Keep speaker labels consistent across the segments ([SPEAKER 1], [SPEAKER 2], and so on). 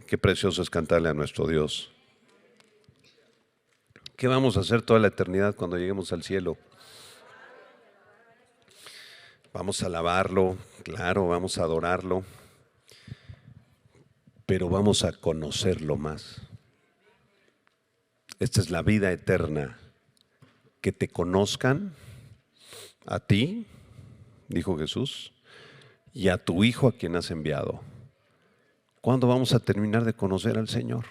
[SPEAKER 1] Qué precioso es cantarle a nuestro Dios. ¿Qué vamos a hacer toda la eternidad cuando lleguemos al cielo? Vamos a alabarlo, claro, vamos a adorarlo, pero vamos a conocerlo más. Esta es la vida eterna, que te conozcan a ti, dijo Jesús, y a tu Hijo a quien has enviado. ¿Cuándo vamos a terminar de conocer al Señor?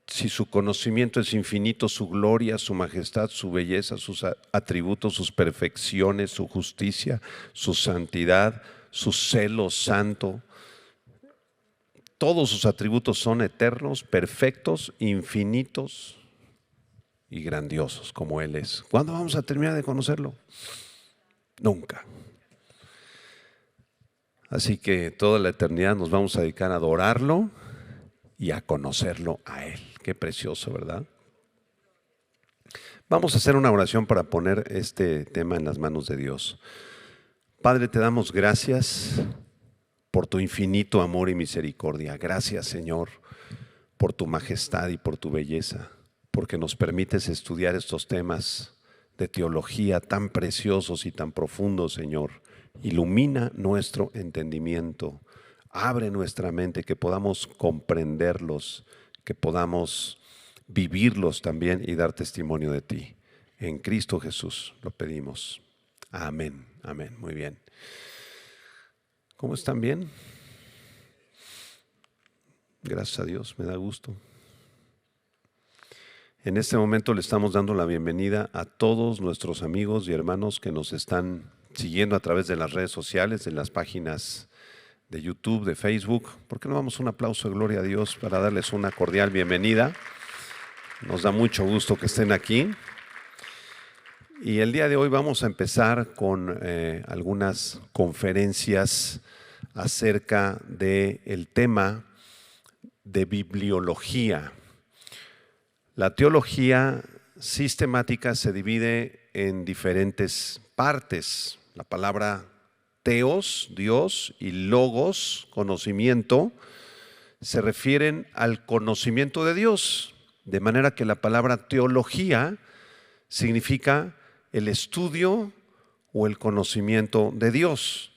[SPEAKER 1] Si su conocimiento es infinito, su gloria, su majestad, su belleza, sus atributos, sus perfecciones, su justicia, su santidad, su celo santo, todos sus atributos son eternos, perfectos, infinitos y grandiosos como Él es. ¿Cuándo vamos a terminar de conocerlo? Nunca. Así que toda la eternidad nos vamos a dedicar a adorarlo y a conocerlo a Él. Qué precioso, ¿verdad? Vamos a hacer una oración para poner este tema en las manos de Dios. Padre, te damos gracias por tu infinito amor y misericordia. Gracias, Señor, por tu majestad y por tu belleza, porque nos permites estudiar estos temas de teología tan preciosos y tan profundos, Señor. Ilumina nuestro entendimiento, abre nuestra mente, que podamos comprenderlos, que podamos vivirlos también y dar testimonio de ti. En Cristo Jesús lo pedimos. Amén, amén. Muy bien. ¿Cómo están? ¿Bien? Gracias a Dios, me da gusto. En este momento le estamos dando la bienvenida a todos nuestros amigos y hermanos que nos están siguiendo a través de las redes sociales, de las páginas de YouTube, de Facebook. ¿Por qué no damos un aplauso de gloria a Dios para darles una cordial bienvenida? Nos da mucho gusto que estén aquí. Y el día de hoy vamos a empezar con algunas conferencias acerca del tema de bibliología. La teología sistemática se divide en diferentes partes. La palabra teos, Dios, y logos, conocimiento, se refieren al conocimiento de Dios, de manera que la palabra teología significa el estudio o el conocimiento de Dios.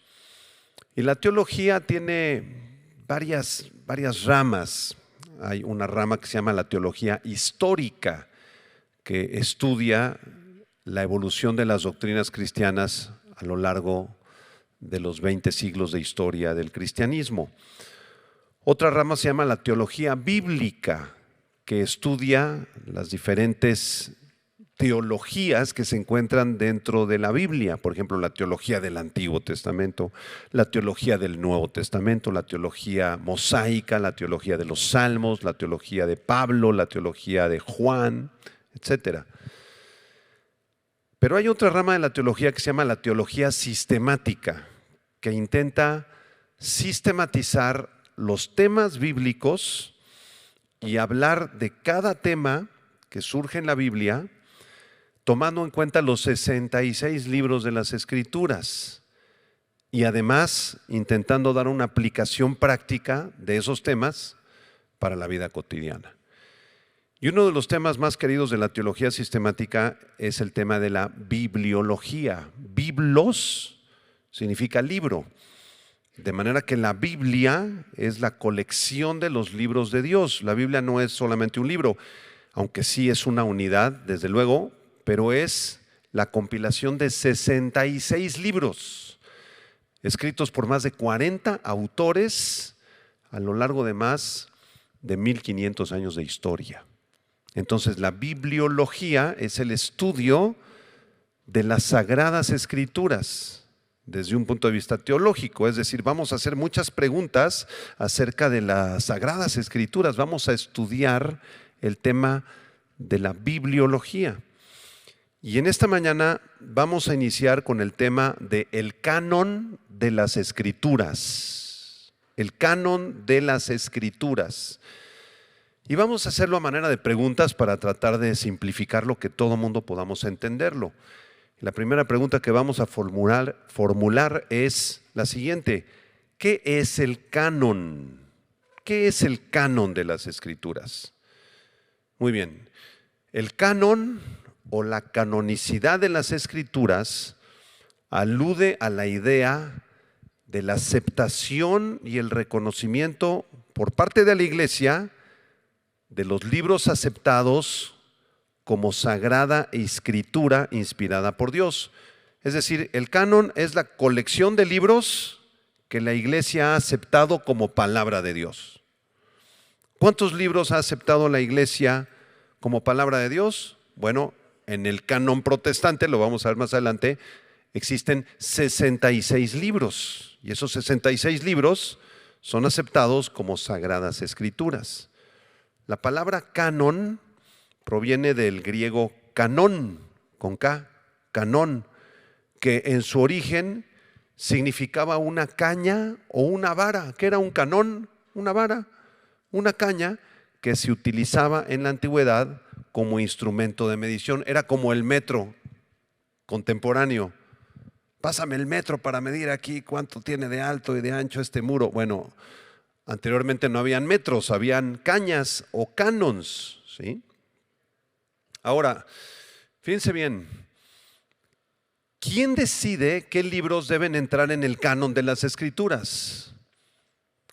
[SPEAKER 1] Y la teología tiene varias ramas. Hay una rama que se llama la teología histórica, que estudia la evolución de las doctrinas cristianas a lo largo de los 20 siglos de historia del cristianismo. Otra rama se llama la teología bíblica, que estudia las diferentes teologías que se encuentran dentro de la Biblia. Por ejemplo, la teología del Antiguo Testamento, la teología del Nuevo Testamento, la teología mosaica, la teología de los Salmos, la teología de Pablo, la teología de Juan, etcétera. Pero hay otra rama de la teología que se llama la teología sistemática, que intenta sistematizar los temas bíblicos y hablar de cada tema que surge en la Biblia, tomando en cuenta los 66 libros de las Escrituras y además intentando dar una aplicación práctica de esos temas para la vida cotidiana. Y uno de los temas más queridos de la teología sistemática es el tema de la bibliología. Biblos significa libro, de manera que la Biblia es la colección de los libros de Dios. La Biblia no es solamente un libro, aunque sí es una unidad, desde luego, pero es la compilación de 66 libros, escritos por más de 40 autores a lo largo de más de 1500 años de historia. Entonces, la bibliología es el estudio de las Sagradas Escrituras desde un punto de vista teológico, es decir, vamos a hacer muchas preguntas acerca de las Sagradas Escrituras, vamos a estudiar el tema de la bibliología. Y en esta mañana vamos a iniciar con el tema del canon de las Escrituras. El canon de las Escrituras. Y vamos a hacerlo a manera de preguntas para tratar de simplificarlo, que todo mundo podamos entenderlo. La primera pregunta que vamos a formular es la siguiente: ¿qué es el canon? ¿Qué es el canon de las Escrituras? Muy bien, el canon o la canonicidad de las Escrituras alude a la idea de la aceptación y el reconocimiento por parte de la Iglesia de los libros aceptados como sagrada escritura inspirada por Dios. Es decir, el canon es la colección de libros que la Iglesia ha aceptado como palabra de Dios. ¿Cuántos libros ha aceptado la Iglesia como palabra de Dios? Bueno, en el canon protestante, lo vamos a ver más adelante, existen 66 libros y esos 66 libros son aceptados como sagradas escrituras. La palabra canon proviene del griego canón, con K, canón, que en su origen significaba una caña o una vara. ¿Qué era un canón? Una vara, una caña que se utilizaba en la antigüedad como instrumento de medición. Era como el metro contemporáneo. Pásame el metro para medir aquí cuánto tiene de alto y de ancho este muro. Bueno, anteriormente no habían metros, habían cañas o canons, ¿sí? Ahora, fíjense bien, ¿quién decide qué libros deben entrar en el canon de las Escrituras?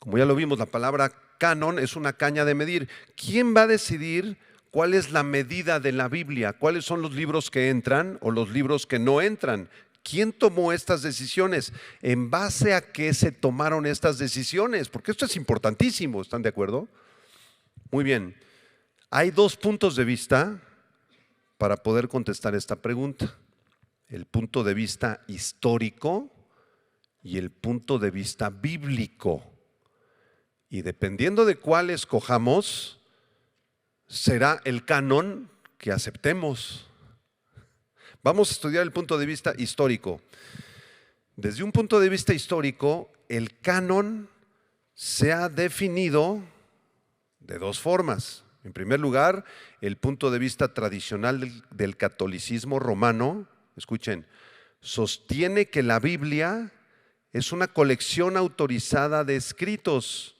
[SPEAKER 1] Como ya lo vimos, la palabra canon es una caña de medir. ¿Quién va a decidir cuál es la medida de la Biblia? ¿Cuáles son los libros que entran o los libros que no entran? ¿Quién tomó estas decisiones? ¿En base a qué se tomaron estas decisiones? Porque esto es importantísimo, ¿están de acuerdo? Muy bien, hay dos puntos de vista para poder contestar esta pregunta. El punto de vista histórico y el punto de vista bíblico. Y dependiendo de cuál escojamos, será el canon que aceptemos. Vamos a estudiar el punto de vista histórico. Desde un punto de vista histórico, el canon se ha definido de dos formas. En primer lugar, el punto de vista tradicional del catolicismo romano, escuchen, sostiene que la Biblia es una colección autorizada de escritos.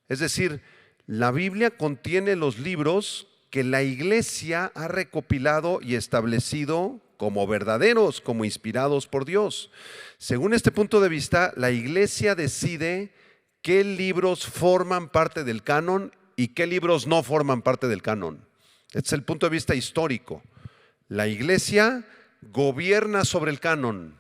[SPEAKER 1] Es decir, la Biblia contiene los libros que la Iglesia ha recopilado y establecido como verdaderos, como inspirados por Dios. Según este punto de vista, la Iglesia decide qué libros forman parte del canon y qué libros no forman parte del canon. Este es el punto de vista histórico. La Iglesia gobierna sobre el canon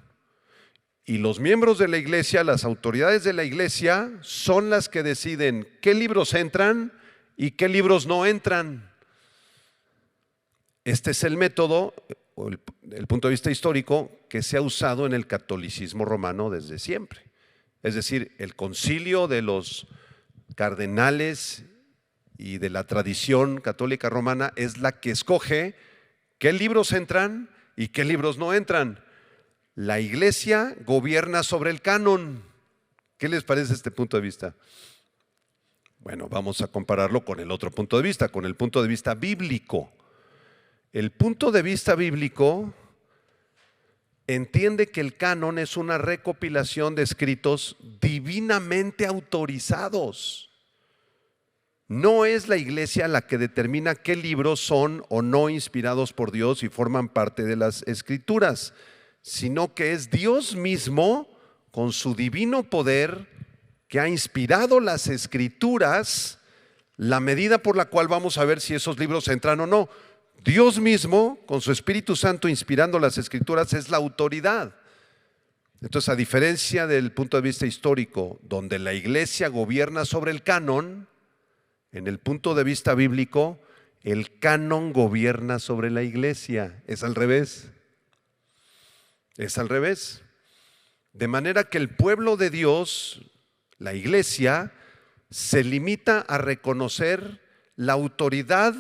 [SPEAKER 1] y los miembros de la Iglesia, las autoridades de la Iglesia, son las que deciden qué libros entran y qué libros no entran. Este es el método, o el punto de vista histórico, que se ha usado en el catolicismo romano desde siempre. Es decir, el concilio de los cardenales y de la tradición católica romana es la que escoge qué libros entran y qué libros no entran. La Iglesia gobierna sobre el canon. ¿Qué les parece este punto de vista? Bueno, vamos a compararlo con el otro punto de vista, con el punto de vista bíblico. El punto de vista bíblico entiende que el canon es una recopilación de escritos divinamente autorizados. No es la Iglesia la que determina qué libros son o no inspirados por Dios y forman parte de las Escrituras, sino que es Dios mismo, con su divino poder, que ha inspirado las Escrituras, la medida por la cual vamos a ver si esos libros entran o no. Dios mismo, con su Espíritu Santo inspirando las Escrituras, es la autoridad. Entonces, a diferencia del punto de vista histórico, donde la Iglesia gobierna sobre el canon, en el punto de vista bíblico, el canon gobierna sobre la Iglesia. Es al revés. Es al revés. De manera que el pueblo de Dios, la Iglesia, se limita a reconocer la autoridad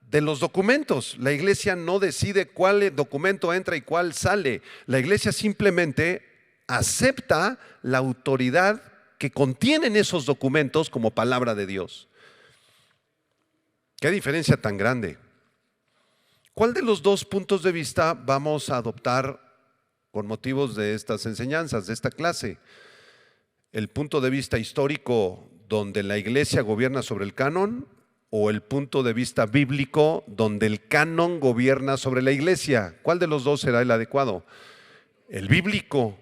[SPEAKER 1] de los documentos. La Iglesia no decide cuál documento entra y cuál sale. La Iglesia simplemente acepta la autoridad que contienen esos documentos como palabra de Dios. ¿Qué diferencia tan grande? ¿Cuál de los dos puntos de vista vamos a adoptar con motivos de estas enseñanzas, de esta clase? ¿El punto de vista histórico donde la iglesia gobierna sobre el canon, o el punto de vista bíblico donde el canon gobierna sobre la iglesia? ¿Cuál de los dos será el adecuado? El bíblico,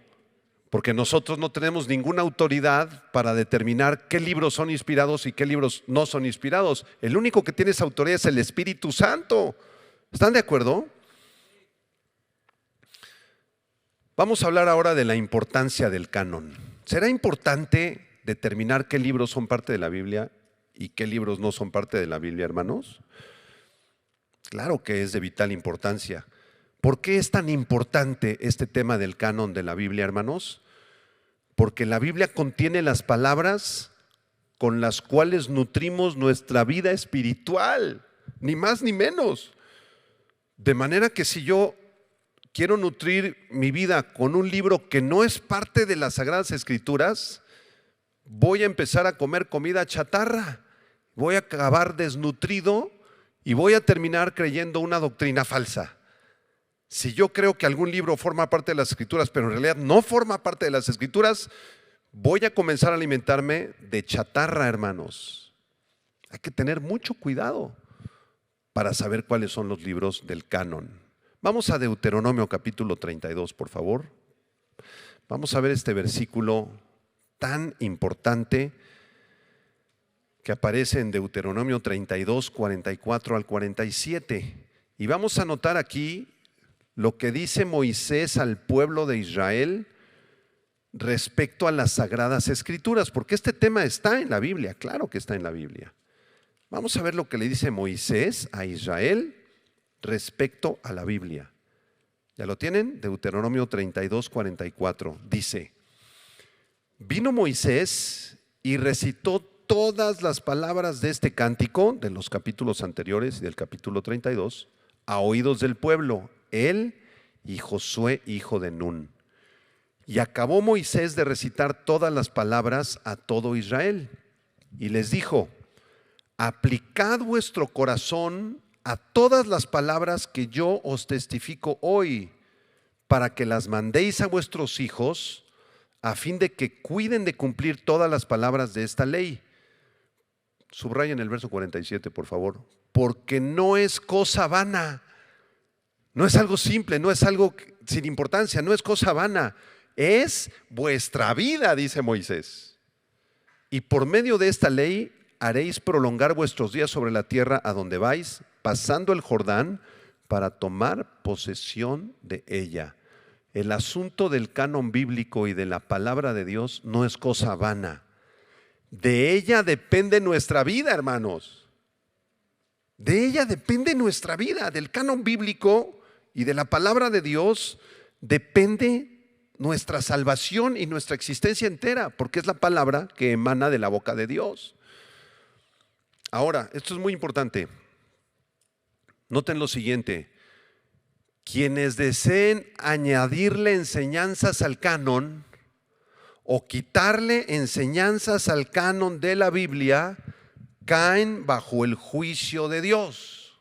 [SPEAKER 1] porque nosotros no tenemos ninguna autoridad para determinar qué libros son inspirados y qué libros no son inspirados. El único que tiene esa autoridad es el Espíritu Santo. ¿Están de acuerdo? Vamos a hablar ahora de la importancia del canon. ¿Será importante determinar qué libros son parte de la Biblia y qué libros no son parte de la Biblia, hermanos? Claro que es de vital importancia. ¿Por qué es tan importante este tema del canon de la Biblia, hermanos? Porque la Biblia contiene las palabras con las cuales nutrimos nuestra vida espiritual, ni más ni menos. De manera que si yo quiero nutrir mi vida con un libro que no es parte de las Sagradas Escrituras, voy a empezar a comer comida chatarra, voy a acabar desnutrido y voy a terminar creyendo una doctrina falsa. Si yo creo que algún libro forma parte de las Escrituras, pero en realidad no forma parte de las Escrituras, voy a comenzar a alimentarme de chatarra, hermanos. Hay que tener mucho cuidado para saber cuáles son los libros del canon. Vamos a Deuteronomio capítulo 32, por favor. Vamos a ver este versículo tan importante que aparece en Deuteronomio 32, 44 al 47. Y vamos a notar aquí lo que dice Moisés al pueblo de Israel respecto a las Sagradas Escrituras, porque este tema está en la Biblia, claro que está en la Biblia. Vamos a ver lo que le dice Moisés a Israel respecto a la Biblia. ¿Ya lo tienen? Deuteronomio 32, 44. Dice: vino Moisés y recitó todas las palabras de este cántico, de los capítulos anteriores y del capítulo 32, a oídos del pueblo, él y Josué, hijo de Nun. Y acabó Moisés de recitar todas las palabras a todo Israel. Y les dijo: aplicad vuestro corazón a todas las palabras que yo os testifico hoy, para que las mandéis a vuestros hijos, a fin de que cuiden de cumplir todas las palabras de esta ley. Subrayen el verso 47, por favor. Porque no es cosa vana. No es algo simple, no es algo sin importancia, no es cosa vana. Es vuestra vida, dice Moisés. Y por medio de esta ley haréis prolongar vuestros días sobre la tierra a donde vais, pasando el Jordán, para tomar posesión de ella. El asunto del canon bíblico y de la palabra de Dios no es cosa vana. De ella depende nuestra vida, hermanos. De ella depende nuestra vida. Del canon bíblico y de la palabra de Dios depende nuestra salvación y nuestra existencia entera, porque es la palabra que emana de la boca de Dios. Ahora, esto es muy importante. Noten lo siguiente: quienes deseen añadirle enseñanzas al canon o quitarle enseñanzas al canon de la Biblia, caen bajo el juicio de Dios.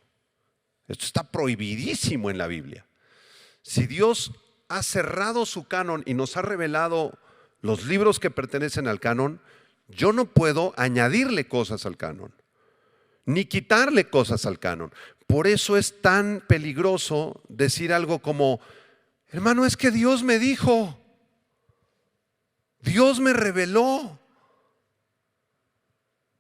[SPEAKER 1] Esto está prohibidísimo en la Biblia. Si Dios ha cerrado su canon y nos ha revelado los libros que pertenecen al canon, yo no puedo añadirle cosas al canon, ni quitarle cosas al canon. Por eso es tan peligroso decir algo como: hermano, es que Dios me dijo, Dios me reveló.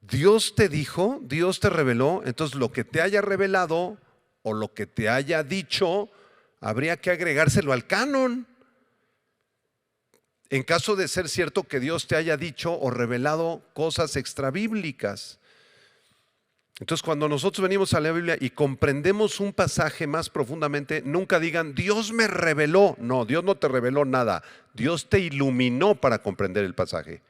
[SPEAKER 1] Dios te dijo, Dios te reveló, entonces lo que te haya revelado o lo que te haya dicho habría que agregárselo al canon. En caso de ser cierto que Dios te haya dicho o revelado cosas extrabíblicas. Entonces, cuando nosotros venimos a la Biblia y comprendemos un pasaje más profundamente, nunca digan: Dios me reveló. No, Dios no te reveló nada. Dios te iluminó para comprender el pasaje.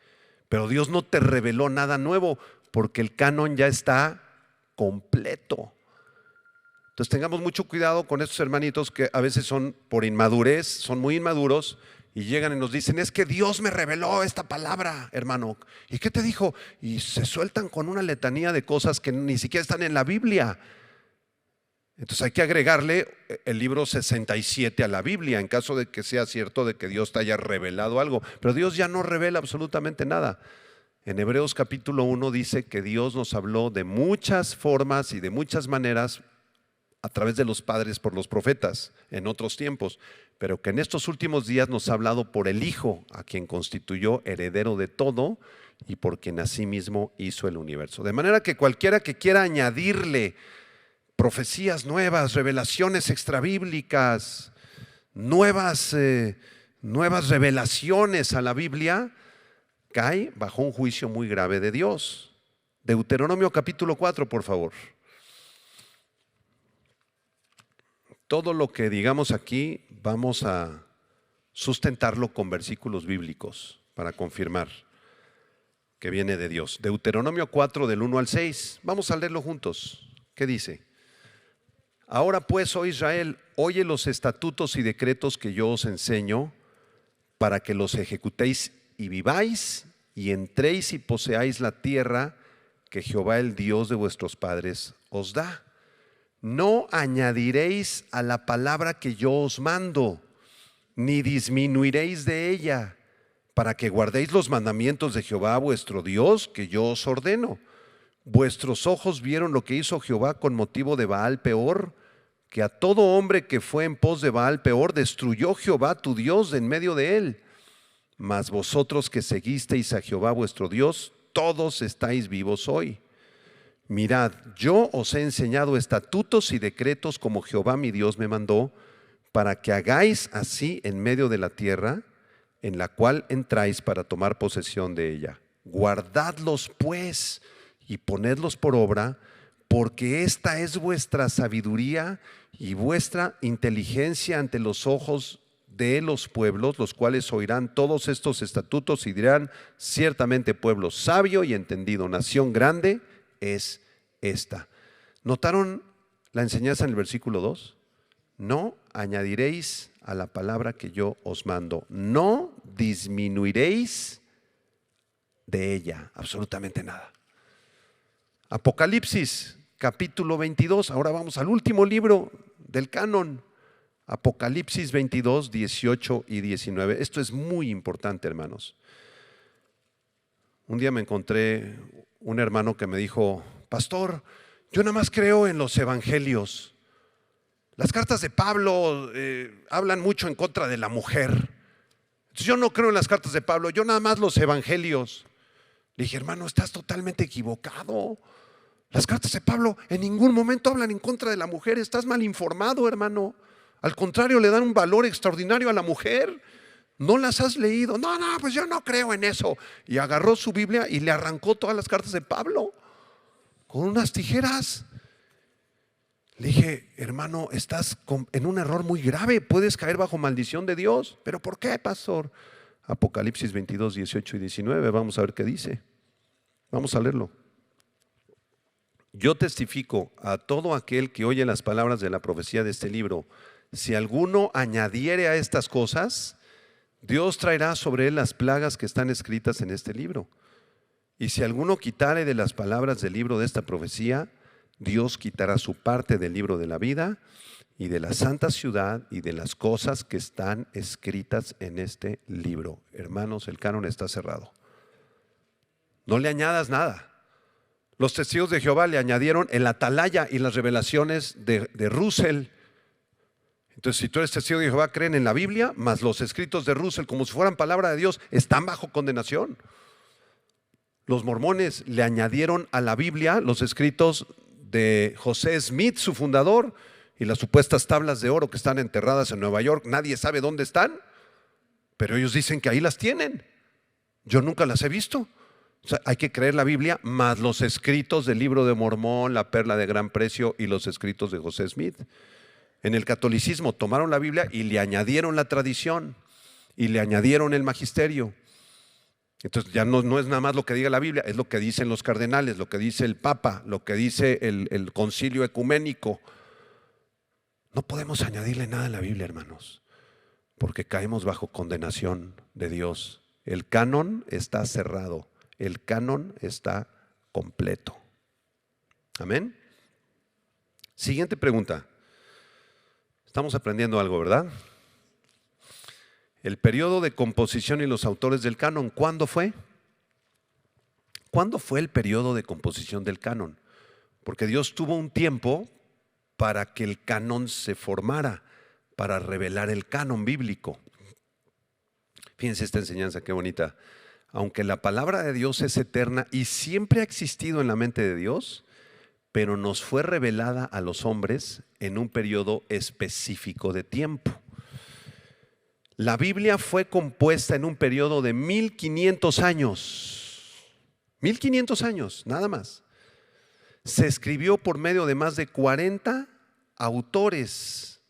[SPEAKER 1] Pero Dios no te reveló nada nuevo, porque el canon ya está completo. Entonces tengamos mucho cuidado con estos hermanitos que a veces son por inmadurez, son muy inmaduros y llegan y nos dicen: es que Dios me reveló esta palabra, hermano. ¿Y qué te dijo? Y se sueltan con una letanía de cosas que ni siquiera están en la Biblia. Entonces hay que agregarle el libro 67 a la Biblia en caso de que sea cierto de que Dios te haya revelado algo. Pero Dios ya no revela absolutamente nada. En Hebreos capítulo 1 dice que Dios nos habló de muchas formas y de muchas maneras a través de los padres por los profetas en otros tiempos, pero que en estos últimos días nos ha hablado por el Hijo, a quien constituyó heredero de todo y por quien asimismo hizo el universo. De manera que cualquiera que quiera añadirle profecías nuevas, revelaciones extrabíblicas, nuevas revelaciones a la Biblia, cae bajo un juicio muy grave de Dios. Deuteronomio capítulo 4, por favor. Todo lo que digamos aquí vamos a sustentarlo con versículos bíblicos para confirmar que viene de Dios. Deuteronomio 4 del 1 al 6. Vamos a leerlo juntos. ¿Qué dice? Ahora pues, oh Israel, oye los estatutos y decretos que yo os enseño para que los ejecutéis y viváis y entréis y poseáis la tierra que Jehová el Dios de vuestros padres os da. No añadiréis a la palabra que yo os mando, ni disminuiréis de ella, para que guardéis los mandamientos de Jehová vuestro Dios que yo os ordeno. Vuestros ojos vieron lo que hizo Jehová con motivo de Baal Peor, que a todo hombre que fue en pos de Baal Peor destruyó Jehová tu Dios de en medio de él. Mas vosotros que seguisteis a Jehová vuestro Dios, todos estáis vivos hoy. Mirad, yo os he enseñado estatutos y decretos como Jehová mi Dios me mandó, para que hagáis así en medio de la tierra, en la cual entráis para tomar posesión de ella. Guardadlos pues y ponedlos por obra, porque esta es vuestra sabiduría y vuestra inteligencia ante los ojos de los pueblos, los cuales oirán todos estos estatutos y dirán: ciertamente pueblo sabio y entendido, nación grande es esta. ¿Notaron la enseñanza en el versículo 2? No añadiréis a la palabra que yo os mando, no disminuiréis de ella absolutamente nada. Apocalipsis capítulo 22, ahora vamos al último libro del canon. Apocalipsis 22, 18 y 19. Esto es muy importante, hermanos. Un día me encontré un hermano que me dijo: pastor, yo nada más creo en los evangelios. Las cartas de Pablo hablan mucho en contra de la mujer. Entonces, yo no creo en las cartas de Pablo, yo nada más los evangelios. Le dije: hermano, estás totalmente equivocado. Las cartas de Pablo en ningún momento hablan en contra de la mujer. Estás mal informado, hermano. Al contrario, le dan un valor extraordinario a la mujer. ¿No las has leído? No, pues yo no creo en eso. Y agarró su Biblia y le arrancó todas las cartas de Pablo con unas tijeras. Le dije: hermano, estás en un error muy grave, puedes caer bajo maldición de Dios. ¿Pero por qué, pastor? Apocalipsis 22, 18 y 19, vamos a ver qué dice. Vamos a leerlo. Yo testifico a todo aquel que oye las palabras de la profecía de este libro: si alguno añadiere a estas cosas, Dios traerá sobre él las plagas que están escritas en este libro. Y si alguno quitare de las palabras del libro de esta profecía, Dios quitará su parte del libro de la vida y de la santa ciudad y de las cosas que están escritas en este libro. Hermanos, el canon está cerrado. No le añadas nada. Los testigos de Jehová le añadieron el atalaya y las revelaciones de Russell. Entonces, si tú eres testigo de Jehová, creen en la Biblia, más los escritos de Russell, como si fueran palabra de Dios, están bajo condenación. Los mormones le añadieron a la Biblia los escritos de José Smith, su fundador, y las supuestas tablas de oro que están enterradas en Nueva York. Nadie sabe dónde están, pero ellos dicen que ahí las tienen. Yo nunca las he visto. O sea, hay que creer la Biblia más los escritos del libro de Mormón, la perla de gran precio y los escritos de José Smith. En el catolicismo tomaron la Biblia y le añadieron la tradición y le añadieron el magisterio. Entonces ya no es nada más lo que diga la Biblia, es lo que dicen los cardenales, lo que dice el Papa, lo que dice el concilio ecuménico. No podemos añadirle nada a la Biblia, hermanos, porque caemos bajo condenación de Dios. El canon está cerrado, el canon está completo. Amén. Siguiente pregunta. Estamos aprendiendo algo, ¿verdad? El periodo de composición y los autores del canon, ¿cuándo fue? ¿Cuándo fue el periodo de composición del canon? Porque Dios tuvo un tiempo para que el canon se formara, para revelar el canon bíblico. Fíjense esta enseñanza, qué bonita. Aunque la palabra de Dios es eterna y siempre ha existido en la mente de Dios, pero nos fue revelada a los hombres en un periodo específico de tiempo. La Biblia fue compuesta en un periodo de 1500 años. 1500 años, nada más. Se escribió por medio de más de 40 autores.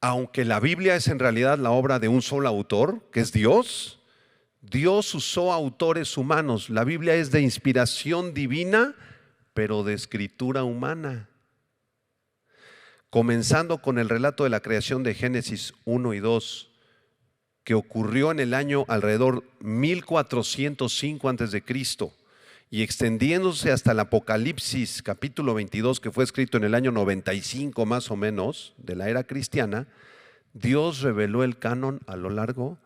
[SPEAKER 1] Aunque la Biblia es en realidad la obra de un solo autor, que es Dios, Dios usó autores humanos. La Biblia es de inspiración divina, pero de escritura humana. Comenzando con el relato de la creación de Génesis 1 y 2, que ocurrió en el año alrededor 1405 a.C., y extendiéndose hasta el Apocalipsis capítulo 22, que fue escrito en el año 95 más o menos de la era cristiana, Dios reveló el canon a lo largo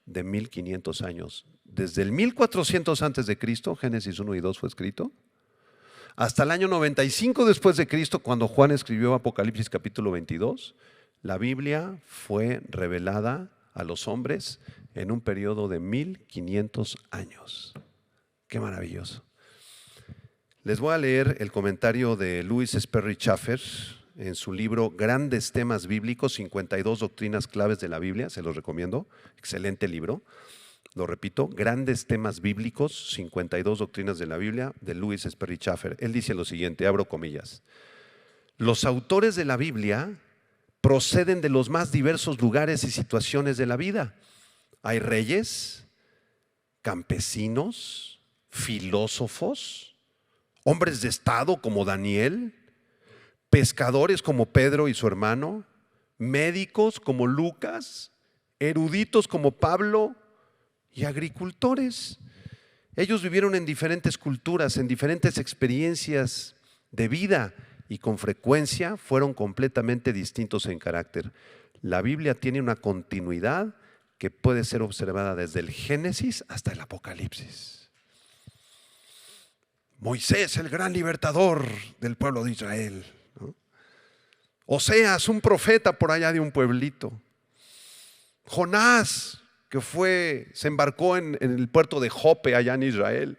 [SPEAKER 1] de 1500 años. Desde el 1400 antes de Cristo, Génesis 1 y 2 fue escrito, hasta el año 95 después de Cristo, cuando Juan escribió Apocalipsis capítulo 22, la Biblia fue revelada a los hombres en un periodo de 1500 años. Qué maravilloso. Les voy a leer el comentario de Louis Sperry Chafer en su libro Grandes Temas Bíblicos, 52 Doctrinas Claves de la Biblia. Se los recomiendo, excelente libro. Lo repito, Grandes Temas Bíblicos, 52 Doctrinas de la Biblia, de Louis Sperry Chafer. Él dice lo siguiente, abro comillas: los autores de la Biblia proceden de los más diversos lugares y situaciones de la vida. Hay reyes, campesinos, filósofos, hombres de estado como Daniel, pescadores como Pedro y su hermano, médicos como Lucas, eruditos como Pablo y agricultores. Ellos vivieron en diferentes culturas, en diferentes experiencias de vida y con frecuencia fueron completamente distintos en carácter. La Biblia tiene una continuidad que puede ser observada desde el Génesis hasta el Apocalipsis. Moisés, el gran libertador del pueblo de Israel, ¿no? Oseas, un profeta por allá de un pueblito. Jonás, que se embarcó en el puerto de Jope allá en Israel.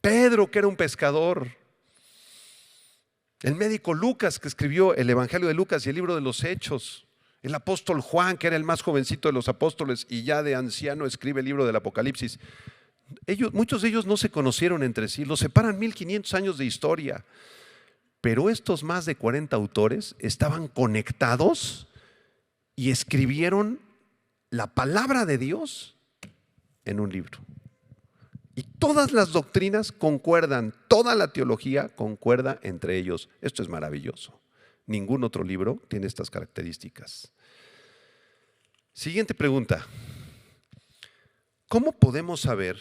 [SPEAKER 1] Pedro, que era un pescador. El médico Lucas, que escribió el Evangelio de Lucas y el libro de los Hechos. El apóstol Juan, que era el más jovencito de los apóstoles y ya de anciano escribe el libro del Apocalipsis. Muchos de ellos no se conocieron entre sí, los separan 1500 años de historia. Pero estos más de 40 autores estaban conectados y escribieron la palabra de Dios en un libro. Y todas las doctrinas concuerdan, toda la teología concuerda entre ellos. Esto es maravilloso. Ningún otro libro tiene estas características. Siguiente pregunta. ¿Cómo podemos saber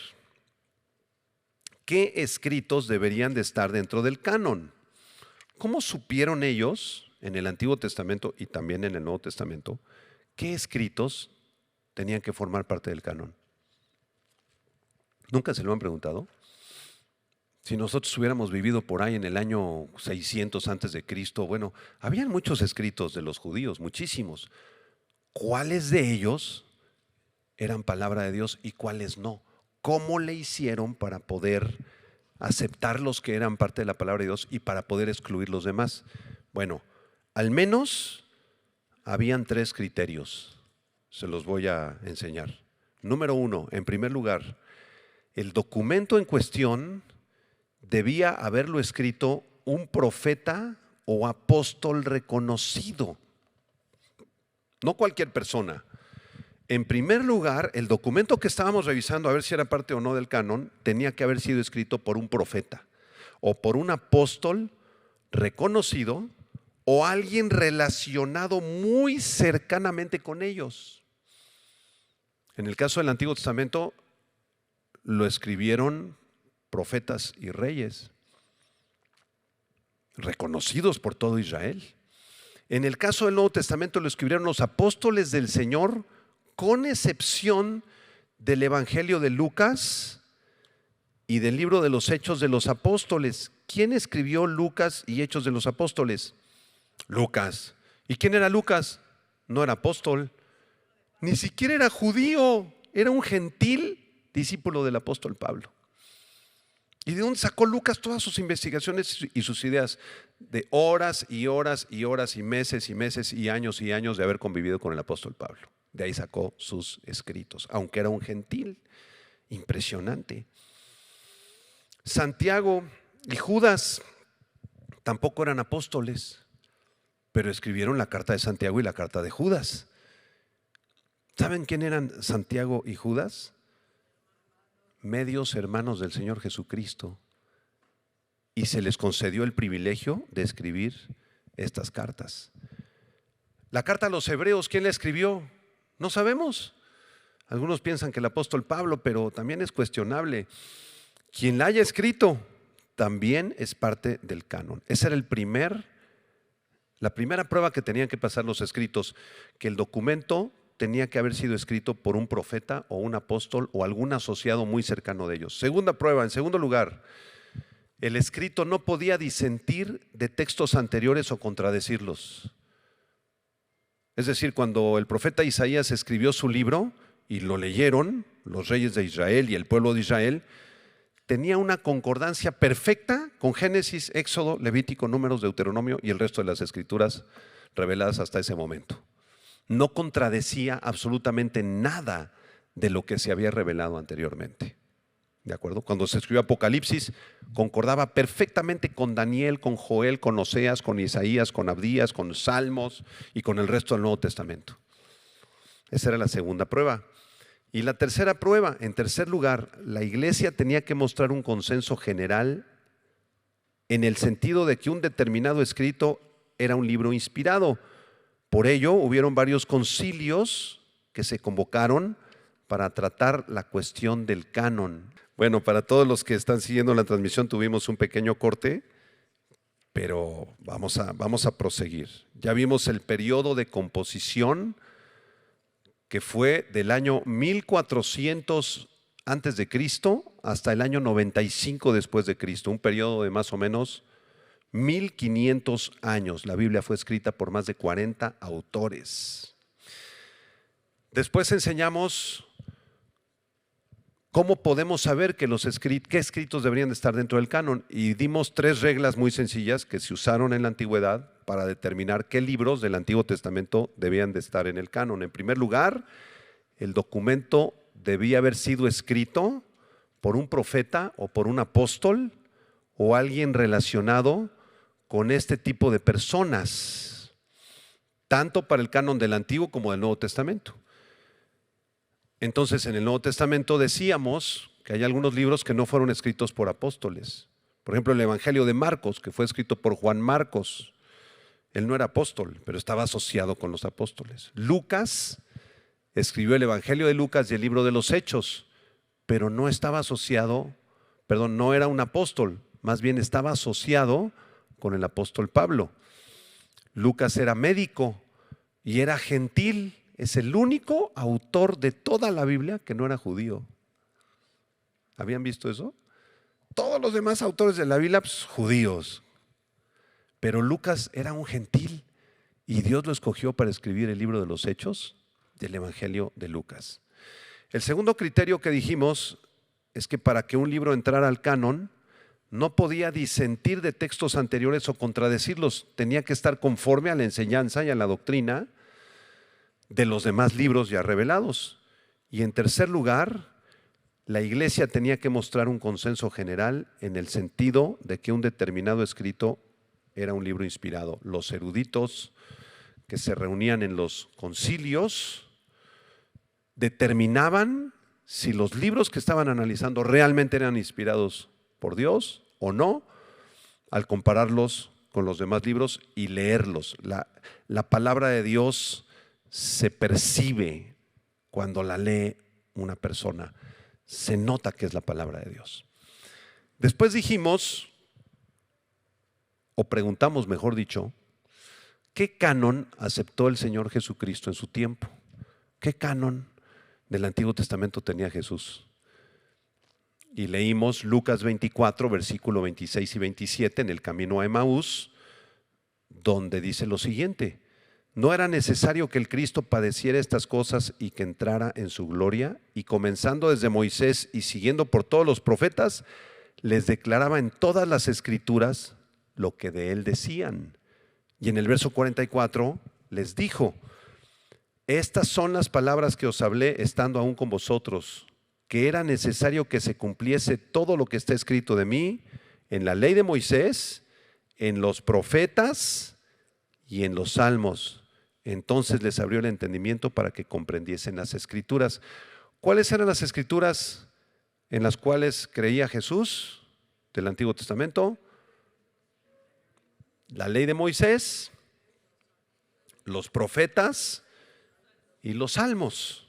[SPEAKER 1] qué escritos deberían de estar dentro del canon? ¿Cómo supieron ellos en el Antiguo Testamento y también en el Nuevo Testamento qué escritos tenían que formar parte del canon? ¿Nunca se lo han preguntado? Si nosotros hubiéramos vivido por ahí en el año 600 antes de Cristo, bueno, habían muchos escritos de los judíos, muchísimos. ¿Cuáles de ellos eran palabra de Dios y cuáles no? ¿Cómo le hicieron para poder aceptar los que eran parte de la palabra de Dios y para poder excluir los demás? Bueno, al menos habían 3 criterios. Se los voy a enseñar. Número 1, en primer lugar, el documento en cuestión debía haberlo escrito un profeta o apóstol reconocido, no cualquier persona. En primer lugar, el documento que estábamos revisando, a ver si era parte o no del canon, tenía que haber sido escrito por un profeta o por un apóstol reconocido o alguien relacionado muy cercanamente con ellos. En el caso del Antiguo Testamento, lo escribieron profetas y reyes reconocidos por todo Israel. En el caso del Nuevo Testamento lo escribieron los apóstoles del Señor, con excepción del Evangelio de Lucas y del libro de los Hechos de los Apóstoles. ¿Quién escribió Lucas y Hechos de los Apóstoles? Lucas. ¿Y quién era Lucas? No era apóstol, ni siquiera era judío, era un gentil discípulo del apóstol Pablo. ¿Y de dónde sacó Lucas todas sus investigaciones y sus ideas? De horas y horas y horas y meses y años de haber convivido con el apóstol Pablo. De ahí sacó sus escritos, aunque era un gentil. Impresionante. Santiago y Judas tampoco eran apóstoles, pero escribieron la carta de Santiago y la carta de Judas. ¿Saben quién eran Santiago y Judas? Medios hermanos del Señor Jesucristo. Y se les concedió el privilegio de escribir estas cartas. La carta a los hebreos, ¿quién la escribió? No sabemos. Algunos piensan que el apóstol Pablo, pero también es cuestionable. Quien la haya escrito también es parte del canon. Esa era la primera prueba que tenían que pasar los escritos, que el documento tenía que haber sido escrito por un profeta o un apóstol o algún asociado muy cercano de ellos. Segunda prueba, en segundo lugar, el escrito no podía disentir de textos anteriores o contradecirlos. Es decir, cuando el profeta Isaías escribió su libro y lo leyeron los reyes de Israel y el pueblo de Israel, tenía una concordancia perfecta con Génesis, Éxodo, Levítico, Números, Deuteronomio y el resto de las escrituras reveladas hasta ese momento. No contradecía absolutamente nada de lo que se había revelado anteriormente. ¿De acuerdo? Cuando se escribió Apocalipsis, concordaba perfectamente con Daniel, con Joel, con Oseas, con Isaías, con Abdías, con Salmos y con el resto del Nuevo Testamento. Esa era la segunda prueba. Y la tercera prueba, en tercer lugar, la iglesia tenía que mostrar un consenso general en el sentido de que un determinado escrito era un libro inspirado. Por ello, hubieron varios concilios que se convocaron para tratar la cuestión del canon. Bueno, para todos los que están siguiendo la transmisión tuvimos un pequeño corte, pero vamos a proseguir. Ya vimos el periodo de composición que fue del año 1400 antes de Cristo hasta el año 95 después de Cristo, un periodo de más o menos 1500 años. La Biblia fue escrita por más de 40 autores. Después enseñamos cómo podemos saber qué escritos deberían de estar dentro del canon, y dimos 3 reglas muy sencillas que se usaron en la antigüedad para determinar qué libros del Antiguo Testamento debían de estar en el canon. En primer lugar, el documento debía haber sido escrito por un profeta o por un apóstol o alguien relacionado con este tipo de personas, tanto para el canon del Antiguo como del Nuevo Testamento. Entonces, en el Nuevo Testamento decíamos que hay algunos libros que no fueron escritos por apóstoles. Por ejemplo, el Evangelio de Marcos, que fue escrito por Juan Marcos. Él no era apóstol, pero estaba asociado con los apóstoles. Lucas escribió el Evangelio de Lucas y el libro de los Hechos, pero no estaba asociado, no era un apóstol, más bien estaba asociado con el apóstol Pablo. Lucas era médico y era gentil. Es el único autor de toda la Biblia que no era judío. ¿Habían visto eso? Todos los demás autores de la Biblia, pues, judíos. Pero Lucas era un gentil y Dios lo escogió para escribir el libro de los Hechos del Evangelio de Lucas. El segundo criterio que dijimos es que para que un libro entrara al canon, no podía disentir de textos anteriores o contradecirlos. Tenía que estar conforme a la enseñanza y a la doctrina de los demás libros ya revelados. Y en tercer lugar, la iglesia tenía que mostrar un consenso general en el sentido de que un determinado escrito era un libro inspirado. Los eruditos que se reunían en los concilios determinaban si los libros que estaban analizando realmente eran inspirados por Dios o no, al compararlos con los demás libros y leerlos. La palabra de Dios se percibe cuando la lee una persona, se nota que es la palabra de Dios. Después dijimos, o preguntamos mejor dicho, ¿qué canon aceptó el Señor Jesucristo en su tiempo? ¿Qué canon del Antiguo Testamento tenía Jesús? Y leímos Lucas 24, versículo 26 y 27 en el camino a Emaús, donde dice lo siguiente: ¿no era necesario que el Cristo padeciera estas cosas y que entrara en su gloria? Y comenzando desde Moisés y siguiendo por todos los profetas, les declaraba en todas las escrituras lo que de él decían. Y en el verso 44 les dijo: estas son las palabras que os hablé estando aún con vosotros, que era necesario que se cumpliese todo lo que está escrito de mí en la ley de Moisés, en los profetas y en los salmos. Entonces les abrió el entendimiento para que comprendiesen las escrituras. ¿Cuáles eran las escrituras en las cuales creía Jesús del Antiguo Testamento? La ley de Moisés, los profetas y los salmos.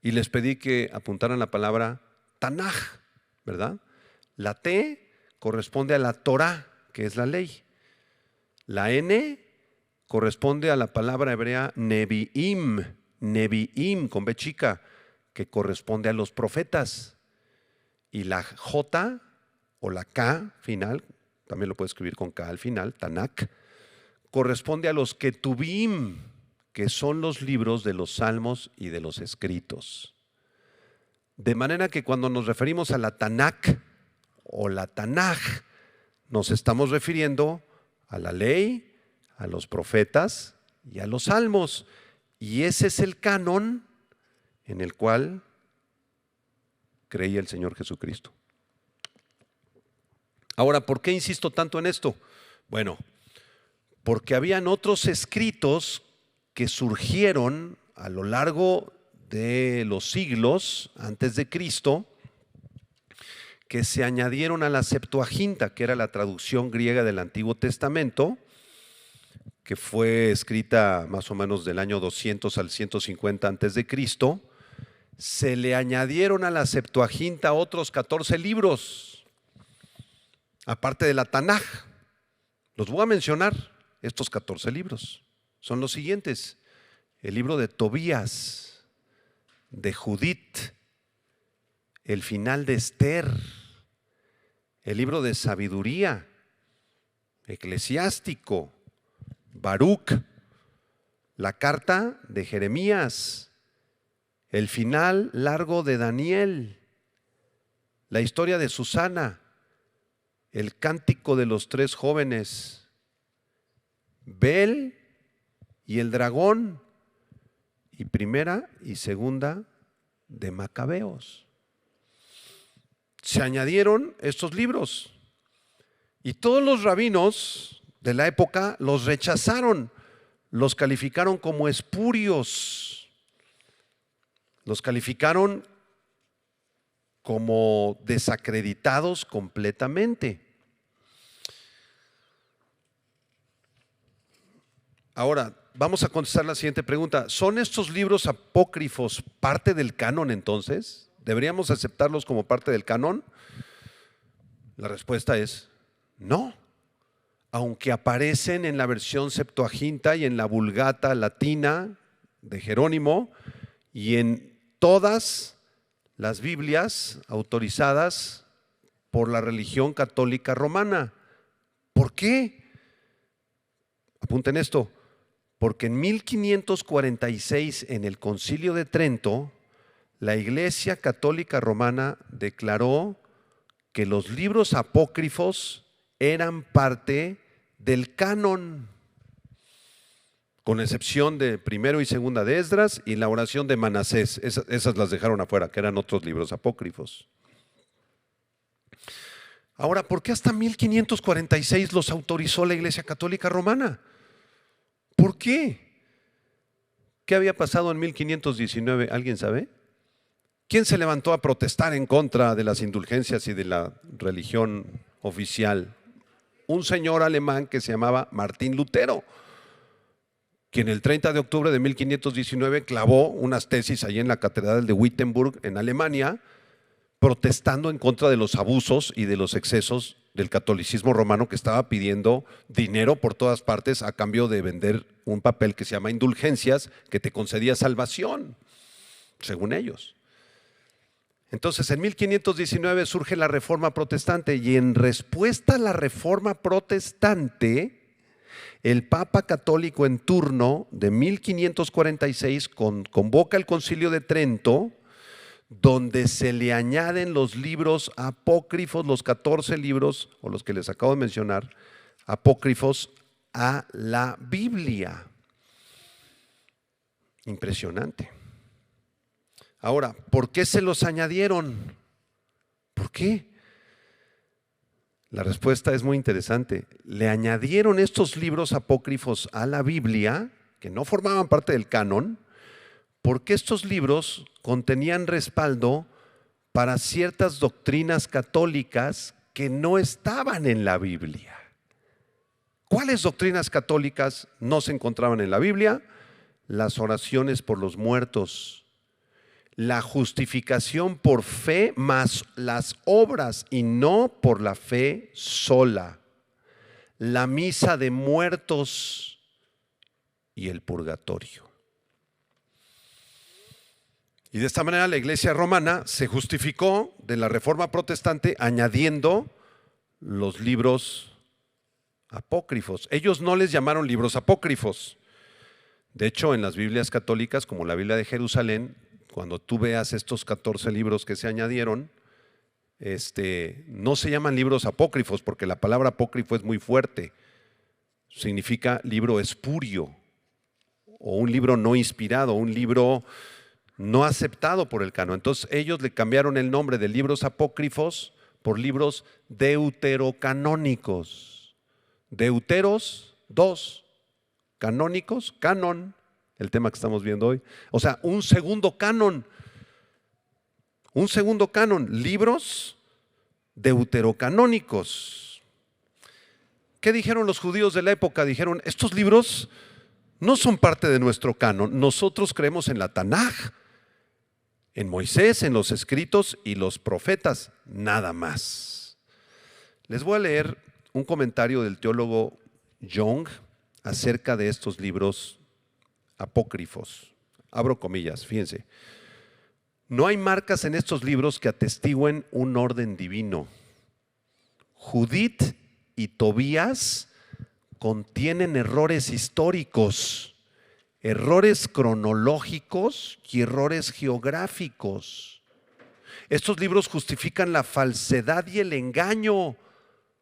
[SPEAKER 1] Y les pedí que apuntaran la palabra Tanaj, ¿verdad? La T corresponde a la Torah, que es la ley. La N corresponde a la palabra hebrea Nevi'im, Nevi'im con B chica, que corresponde a los profetas. Y la J o la K final, también lo puedes escribir con K al final, Tanakh, corresponde a los Ketubim, que son los libros de los salmos y de los escritos. De manera que cuando nos referimos a la Tanakh o la Tanaj, nos estamos refiriendo a la ley, a los profetas y a los salmos. Y ese es el canon en el cual creía el Señor Jesucristo. Ahora, ¿por qué insisto tanto en esto? Bueno, porque habían otros escritos que surgieron a lo largo de los siglos antes de Cristo, que se añadieron a la Septuaginta, que era la traducción griega del Antiguo Testamento, que fue escrita más o menos del año 200 al 150 antes de Cristo. Se le añadieron a la Septuaginta otros 14 libros, aparte de la Tanaj. Los voy a mencionar, estos 14 libros. Son los siguientes: el libro de Tobías, de Judith, el final de Esther, el libro de Sabiduría, Eclesiástico, Baruch, la carta de Jeremías, el final largo de Daniel, la historia de Susana, el cántico de los 3 jóvenes, Bel y el dragón, y primera y segunda de Macabeos. Se añadieron estos libros y todos los rabinos de la época los rechazaron, los calificaron como espurios, los calificaron como desacreditados completamente. Ahora, vamos a contestar la siguiente pregunta: ¿son estos libros apócrifos parte del canon entonces? ¿Deberíamos aceptarlos como parte del canon? La respuesta es no. Aunque aparecen en la versión Septuaginta y en la Vulgata latina de Jerónimo y en todas las Biblias autorizadas por la religión católica romana. ¿Por qué? Apunten esto. Porque en 1546, en el Concilio de Trento, la Iglesia Católica Romana declaró que los libros apócrifos eran parte del canon, con excepción de primero y segunda de Esdras y la oración de Manasés. Esas las dejaron afuera, que eran otros libros apócrifos. Ahora, ¿por qué hasta 1546 los autorizó la Iglesia Católica Romana? ¿Por qué? ¿Qué había pasado en 1519? ¿Alguien sabe? ¿Quién se levantó a protestar en contra de las indulgencias y de la religión oficial? Un señor alemán que se llamaba Martín Lutero, quien el 30 de octubre de 1519 clavó unas tesis allí en la Catedral de Wittenberg, en Alemania, protestando en contra de los abusos y de los excesos del catolicismo romano, que estaba pidiendo dinero por todas partes a cambio de vender un papel que se llama indulgencias, que te concedía salvación, según ellos. Entonces, en 1519 surge la Reforma Protestante y en respuesta a la Reforma Protestante, el Papa católico en turno de 1546 convoca el Concilio de Trento, donde se le añaden los libros apócrifos, los 14 libros, o los que les acabo de mencionar, apócrifos, a la Biblia. Impresionante. Ahora, ¿por qué se los añadieron? ¿Por qué? La respuesta es muy interesante. Le añadieron estos libros apócrifos a la Biblia, que no formaban parte del canon, porque estos libros contenían respaldo para ciertas doctrinas católicas que no estaban en la Biblia. ¿Cuáles doctrinas católicas no se encontraban en la Biblia? Las oraciones por los muertos, la justificación por fe más las obras y no por la fe sola, la misa de muertos y el purgatorio. Y de esta manera la Iglesia romana se justificó de la Reforma Protestante añadiendo los libros apócrifos. Ellos no les llamaron libros apócrifos. De hecho, en las Biblias católicas, como la Biblia de Jerusalén, cuando tú veas estos 14 libros que se añadieron, no se llaman libros apócrifos porque la palabra apócrifo es muy fuerte. Significa libro espurio o un libro no inspirado, un libro no aceptado por el canon. Entonces ellos le cambiaron el nombre de libros apócrifos por libros deuterocanónicos. Deuteros, dos, canónicos, canon, el tema que estamos viendo hoy. O sea, un segundo canon, libros deuterocanónicos. ¿Qué dijeron los judíos de la época? Dijeron, estos libros no son parte de nuestro canon. Nosotros creemos en la Tanaj, en Moisés, en los escritos y los profetas, nada más. Les voy a leer un comentario del teólogo Young acerca de estos libros apócrifos. Abro comillas, fíjense. No hay marcas en estos libros que atestiguen un orden divino. Judith y Tobías contienen errores históricos, errores cronológicos y errores geográficos. Estos libros justifican la falsedad y el engaño.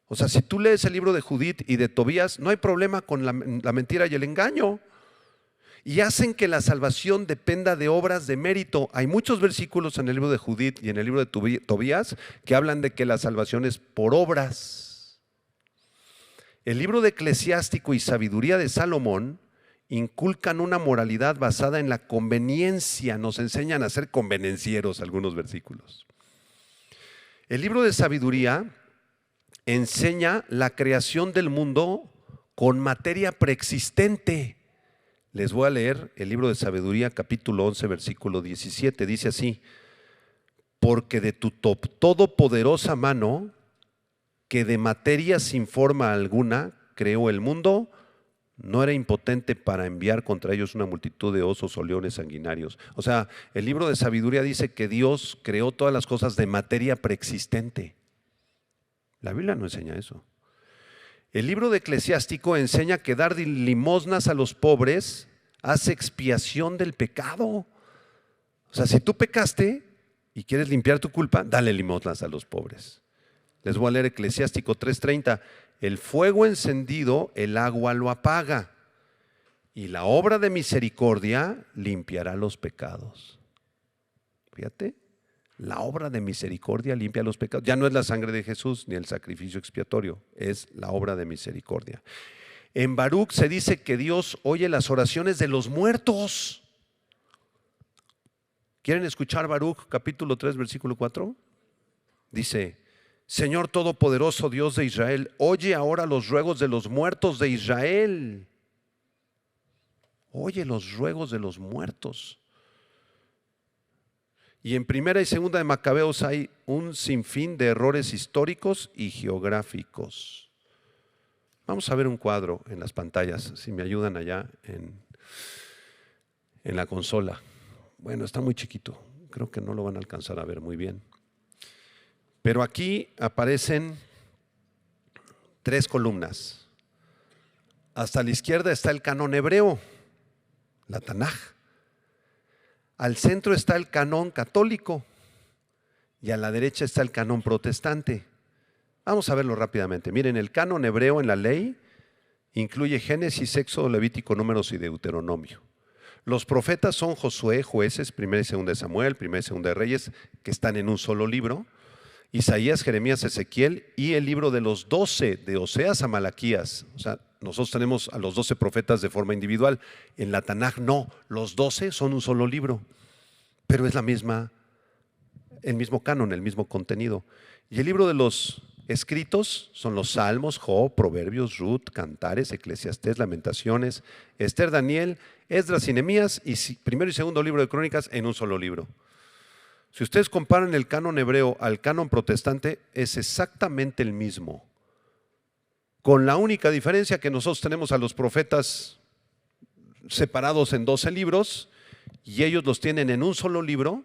[SPEAKER 1] O sea, si tú lees el libro de Judith y de Tobías, no hay problema con la mentira y el engaño. Y hacen que la salvación dependa de obras de mérito. Hay muchos versículos en el libro de Judith y en el libro de Tobías que hablan de que la salvación es por obras. El libro de Eclesiástico y Sabiduría de Salomón inculcan una moralidad basada en la conveniencia. Nos enseñan a ser convenencieros algunos versículos. El libro de Sabiduría enseña la creación del mundo con materia preexistente. Les voy a leer el libro de Sabiduría, capítulo 11, versículo 17. Dice así: porque de tu todopoderosa mano, que de materia sin forma alguna creó el mundo, no era impotente para enviar contra ellos una multitud de osos o leones sanguinarios. O sea, el libro de Sabiduría dice que Dios creó todas las cosas de materia preexistente. La Biblia no enseña eso. El libro de Eclesiástico enseña que dar limosnas a los pobres hace expiación del pecado. O sea, si tú pecaste y quieres limpiar tu culpa, dale limosnas a los pobres. Les voy a leer Eclesiástico 3:30. El fuego encendido, el agua lo apaga, y la obra de misericordia limpiará los pecados. Fíjate. La obra de misericordia limpia los pecados. Ya no es la sangre de Jesús ni el sacrificio expiatorio, es la obra de misericordia. En Baruch se dice que Dios oye las oraciones de los muertos. ¿Quieren escuchar Baruch capítulo 3 versículo 4? Dice: Señor Todopoderoso, Dios de Israel, oye ahora los ruegos de los muertos de Israel. Oye los ruegos de los muertos. Y en primera y segunda de Macabeos hay un sinfín de errores históricos y geográficos. Vamos a ver un cuadro en las pantallas, si me ayudan allá en la consola. Bueno, está muy chiquito. creo que no lo van a alcanzar a ver muy bien. Pero aquí aparecen 3 columnas. Hasta la izquierda está el canon hebreo, la Tanaj. Al centro está el canon católico y a la derecha está el canon protestante. Vamos a verlo rápidamente. Miren, el canon hebreo en la ley incluye Génesis, Éxodo, Levítico, Números y Deuteronomio. Los profetas son Josué, Jueces, 1 y 2 de Samuel, 1 y 2 de Reyes, que están en un solo libro. Isaías, Jeremías, Ezequiel y el libro de los 12, de Oseas a Malaquías. O sea, nosotros tenemos a los 12 profetas de forma individual. En la Tanaj no, los 12 son un solo libro, pero es el mismo canon, el mismo contenido. Y el libro de los escritos son los Salmos, Job, Proverbios, Ruth, Cantares, Eclesiastés, Lamentaciones, Esther, Daniel, Esdras y Nehemías y primero y segundo libro de Crónicas en un solo libro. Si ustedes comparan el canon hebreo al canon protestante, es exactamente el mismo, con la única diferencia que nosotros tenemos a los profetas separados en 12 libros y ellos los tienen en un solo libro.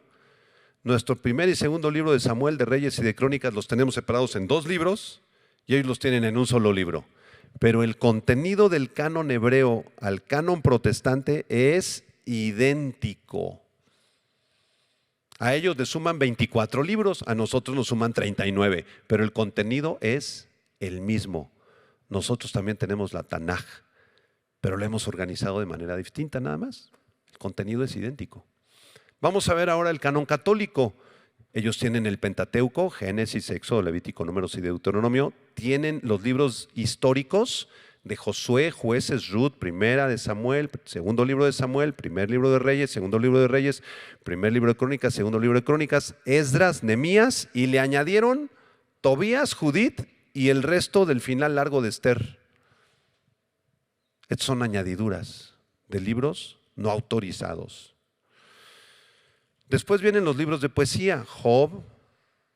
[SPEAKER 1] Nuestro primer y segundo libro de Samuel, de Reyes y de Crónicas los tenemos separados en 2 libros y ellos los tienen en un solo libro. Pero el contenido del canon hebreo al canon protestante es idéntico. A ellos les suman 24 libros, a nosotros nos suman 39, pero el contenido es el mismo. Nosotros también tenemos la Tanaj, pero la hemos organizado de manera distinta nada más. El contenido es idéntico. Vamos a ver ahora el canon católico. Ellos tienen el Pentateuco, Génesis, Éxodo, Levítico, Números y Deuteronomio. Tienen los libros históricos de Josué, Jueces, Ruth, primera de Samuel, segundo libro de Samuel, primer libro de Reyes, segundo libro de Reyes, primer libro de Crónicas, segundo libro de Crónicas, Esdras, Nehemías, y le añadieron Tobías, Judith y el resto del final largo de Esther. Estas son añadiduras de libros no autorizados. Después vienen los libros de poesía, Job,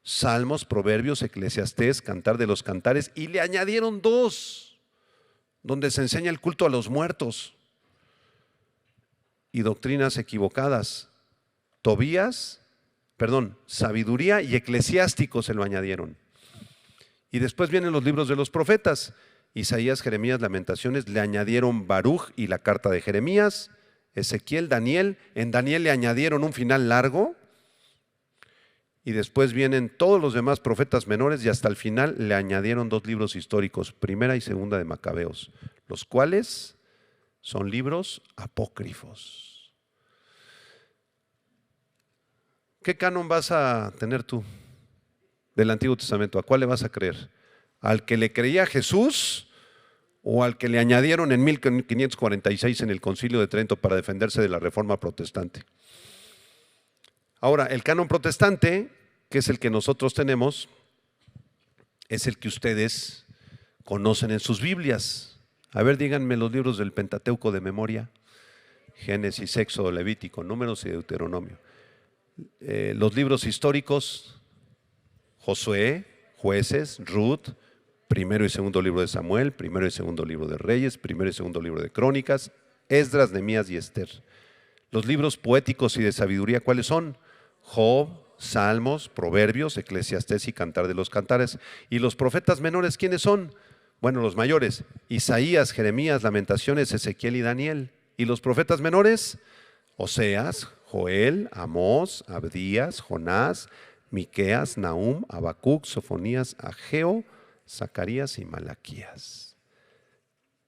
[SPEAKER 1] Salmos, Proverbios, Eclesiastés, Cantar de los Cantares, y le añadieron 2, donde se enseña el culto a los muertos y doctrinas equivocadas. Sabiduría y Eclesiástico se lo añadieron. Y después vienen los libros de los profetas, Isaías, Jeremías, Lamentaciones, le añadieron Baruch y la carta de Jeremías, Ezequiel, Daniel. En Daniel le añadieron un final largo. Y después vienen todos los demás profetas menores y hasta el final le añadieron 2 libros históricos, primera y segunda de Macabeos, los cuales son libros apócrifos. ¿Qué canon vas a tener tú del Antiguo Testamento? ¿A cuál le vas a creer? ¿Al que le creía Jesús o al que le añadieron en 1546 en el Concilio de Trento para defenderse de la Reforma Protestante? Ahora, el canon protestante, que es el que nosotros tenemos, es el que ustedes conocen en sus Biblias. A ver, díganme los libros del Pentateuco de memoria. Génesis, Éxodo, Levítico, Números y Deuteronomio. Los libros históricos, Josué, Jueces, Ruth, primero y segundo libro de Samuel, primero y segundo libro de Reyes, primero y segundo libro de Crónicas, Esdras, Nehemías y Esther. Los libros poéticos y de sabiduría, ¿cuáles son? Job, Salmos, Proverbios, Eclesiastés y Cantar de los Cantares. ¿Y los profetas menores quiénes son? Bueno, los mayores, Isaías, Jeremías, Lamentaciones, Ezequiel y Daniel. ¿Y los profetas menores? Oseas, Joel, Amós, Abdías, Jonás, Miqueas, Nahum, Habacuc, Sofonías, Ageo, Zacarías y Malaquías.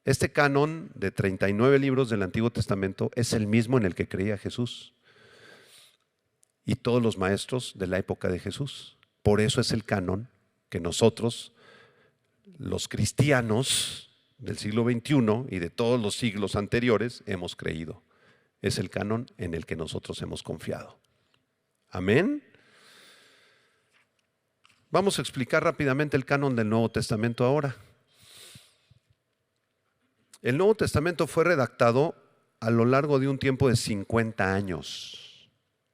[SPEAKER 1] Este canon de 39 libros del Antiguo Testamento es el mismo en el que creía Jesús y todos los maestros de la época de Jesús. Por eso es el canon que nosotros, los cristianos del siglo XXI y de todos los siglos anteriores, hemos creído. Es el canon en el que nosotros hemos confiado. Amén. Vamos a explicar rápidamente el canon del Nuevo Testamento ahora. El Nuevo Testamento fue redactado a lo largo de un tiempo de 50 años.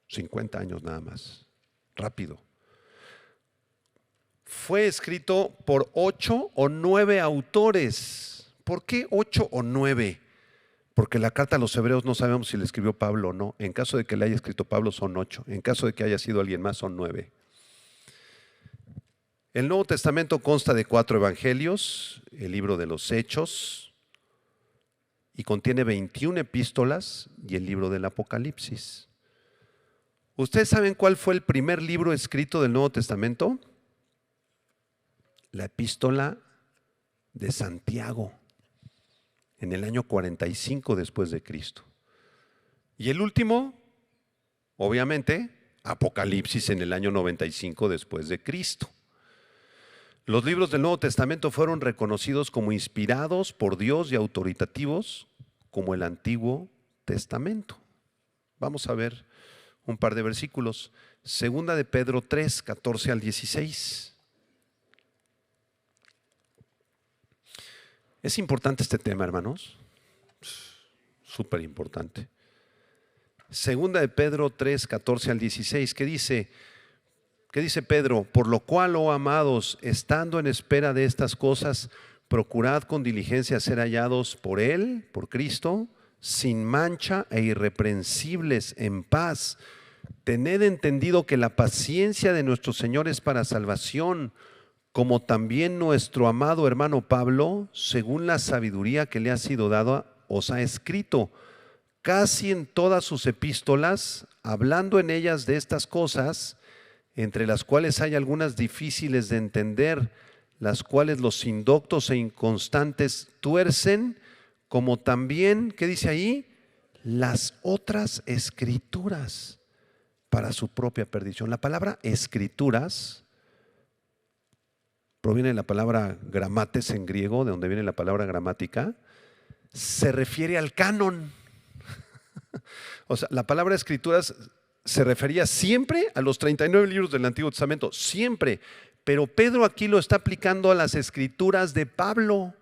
[SPEAKER 1] 50 años nada más. Rápido. Fue escrito por 8 o 9 autores. ¿Por qué 8 o 9? Porque la carta a los hebreos no sabemos si la escribió Pablo o no. En caso de que la haya escrito Pablo son 8. En caso de que haya sido alguien más son 9. El Nuevo Testamento consta de 4 evangelios, el libro de los Hechos, y contiene 21 epístolas y el libro del Apocalipsis. ¿Ustedes saben cuál fue el primer libro escrito del Nuevo Testamento? La epístola de Santiago, en el año 45 después de Cristo. Y el último, obviamente, Apocalipsis en el año 95 después de Cristo. Los libros del Nuevo Testamento fueron reconocidos como inspirados por Dios y autoritativos como el Antiguo Testamento. Vamos a ver un par de versículos. Segunda de Pedro 3, 14 al 16. Es importante este tema, hermanos. Súper importante. Segunda de Pedro 3, 14 al 16. ¿Qué dice? ¿Qué dice Pedro? Por lo cual, oh amados, estando en espera de estas cosas, procurad con diligencia ser hallados por Él, por Cristo, sin mancha e irreprensibles en paz. Tened entendido que la paciencia de nuestro Señor es para salvación, como también nuestro amado hermano Pablo, según la sabiduría que le ha sido dada, os ha escrito casi en todas sus epístolas, hablando en ellas de estas cosas, entre las cuales hay algunas difíciles de entender, las cuales los indoctos e inconstantes tuercen, como también, ¿qué dice ahí? Las otras escrituras para su propia perdición. La palabra escrituras proviene de la palabra gramates en griego, de donde viene la palabra gramática, se refiere al canon. O sea, la palabra escrituras se refería siempre a los 39 libros del Antiguo Testamento, siempre. Pero Pedro aquí lo está aplicando a las escrituras de Pablo.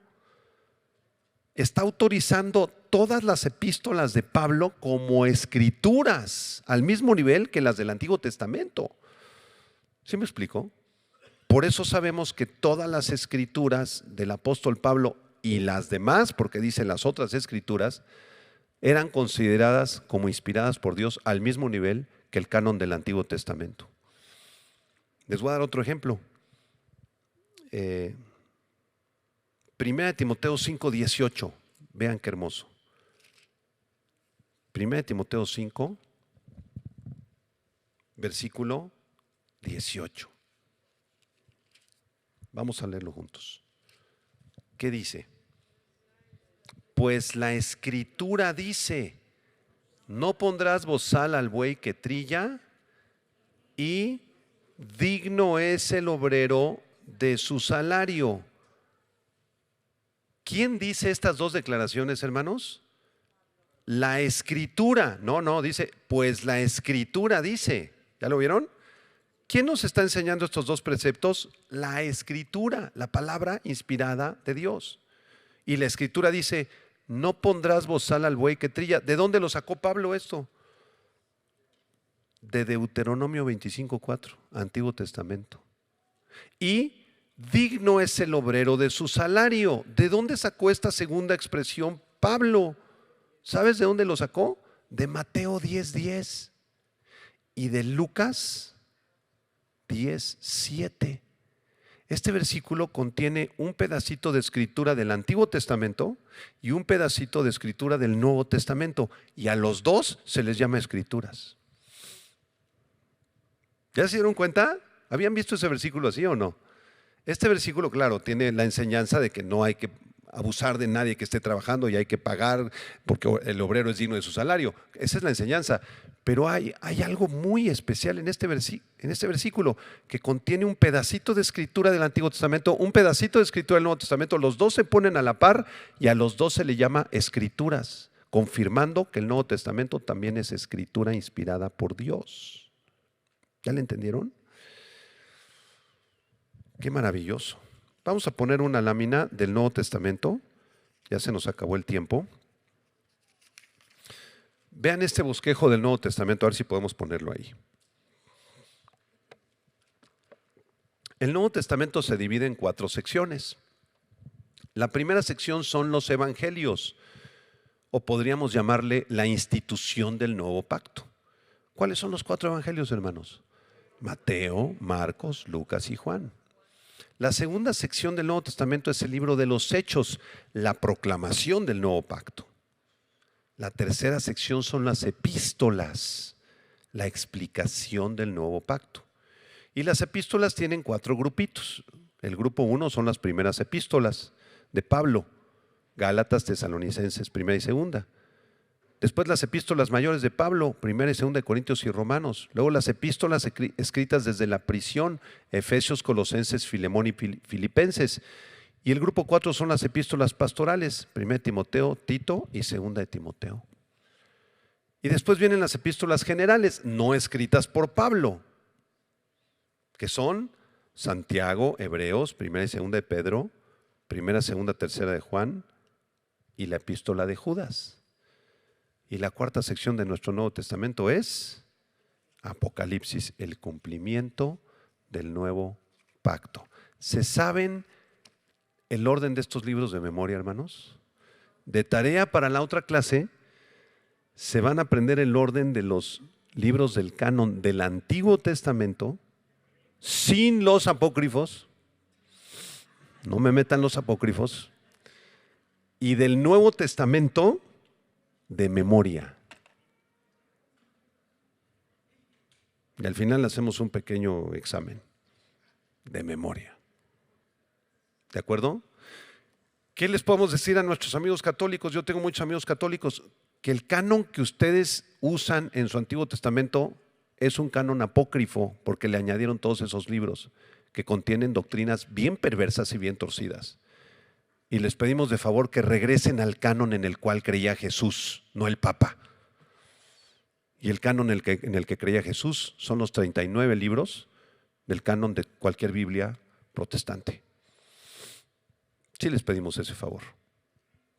[SPEAKER 1] Está autorizando todas las epístolas de Pablo como escrituras, al mismo nivel que las del Antiguo Testamento. ¿Sí me explico? Por eso sabemos que todas las escrituras del apóstol Pablo y las demás, porque dice las otras escrituras, eran consideradas como inspiradas por Dios al mismo nivel que el canon del Antiguo Testamento. Les voy a dar otro ejemplo. Primera de Timoteo 5, 18. Vean qué hermoso. Primera de Timoteo 5, versículo 18. Vamos a leerlo juntos. ¿Qué dice? Pues la Escritura dice: no pondrás bozal al buey que trilla, y digno es el obrero de su salario. ¿Quién dice estas dos declaraciones, hermanos? La Escritura. No, dice, pues la Escritura dice. ¿Ya lo vieron? ¿Quién nos está enseñando estos dos preceptos? La Escritura, la palabra inspirada de Dios. Y la Escritura dice: no pondrás bozal al buey que trilla. ¿De dónde lo sacó Pablo esto? De Deuteronomio 25:4, Antiguo Testamento. Y digno es el obrero de su salario. ¿De dónde sacó esta segunda expresión Pablo? ¿Sabes de dónde lo sacó? De Mateo 10:10 y de Lucas 10:7. Este versículo contiene un pedacito de escritura del Antiguo Testamento y un pedacito de escritura del Nuevo Testamento, y a los dos se les llama escrituras. ¿Ya se dieron cuenta? ¿Habían visto ese versículo así o no? Este versículo, claro, tiene la enseñanza de que no hay que abusar de nadie que esté trabajando y hay que pagar porque el obrero es digno de su salario. Esa es la enseñanza. Pero hay algo muy especial en este versículo, que contiene un pedacito de escritura del Antiguo Testamento, un pedacito de escritura del Nuevo Testamento. Los dos se ponen a la par y a los dos se le llama escrituras, confirmando que el Nuevo Testamento también es escritura inspirada por Dios. ¿Ya le entendieron? Qué maravilloso. Vamos a poner una lámina del Nuevo Testamento. Ya se nos acabó el tiempo. Vean este bosquejo del Nuevo Testamento, a ver si podemos ponerlo ahí. El Nuevo Testamento se divide en 4 secciones. La primera sección son los evangelios, o podríamos llamarle la institución del nuevo pacto. ¿Cuáles son los 4 evangelios, hermanos? Mateo, Marcos, Lucas y Juan. La segunda sección del Nuevo Testamento es el libro de los Hechos, la proclamación del nuevo pacto. La tercera sección son las epístolas, la explicación del nuevo pacto. Y las epístolas tienen 4 grupitos. El grupo 1 son las primeras epístolas de Pablo, Gálatas, Tesalonicenses, primera y segunda. Después las epístolas mayores de Pablo, primera y segunda de Corintios y Romanos. Luego las epístolas escritas desde la prisión, Efesios, Colosenses, Filemón y Filipenses. Y el grupo 4 son las epístolas pastorales, primera de Timoteo, Tito y segunda de Timoteo. Y después vienen las epístolas generales, no escritas por Pablo, que son Santiago, Hebreos, primera y segunda de Pedro, primera, segunda, tercera de Juan y la epístola de Judas. Y la cuarta sección de nuestro Nuevo Testamento es Apocalipsis, el cumplimiento del nuevo pacto. ¿Se saben el orden de estos libros de memoria, hermanos? De tarea para la otra clase, se van a aprender el orden de los libros del canon del Antiguo Testamento, sin los apócrifos, no me metan los apócrifos, y del Nuevo Testamento de memoria. Y al final hacemos un pequeño examen de memoria. ¿De acuerdo? ¿Qué les podemos decir a nuestros amigos católicos? Yo tengo muchos amigos católicos, que el canon que ustedes usan en su Antiguo Testamento es un canon apócrifo, porque le añadieron todos esos libros que contienen doctrinas bien perversas y bien torcidas. Y les pedimos de favor que regresen al canon en el cual creía Jesús, no el Papa. Y el canon en el que creía Jesús son los 39 libros del canon de cualquier Biblia protestante. Sí les pedimos ese favor,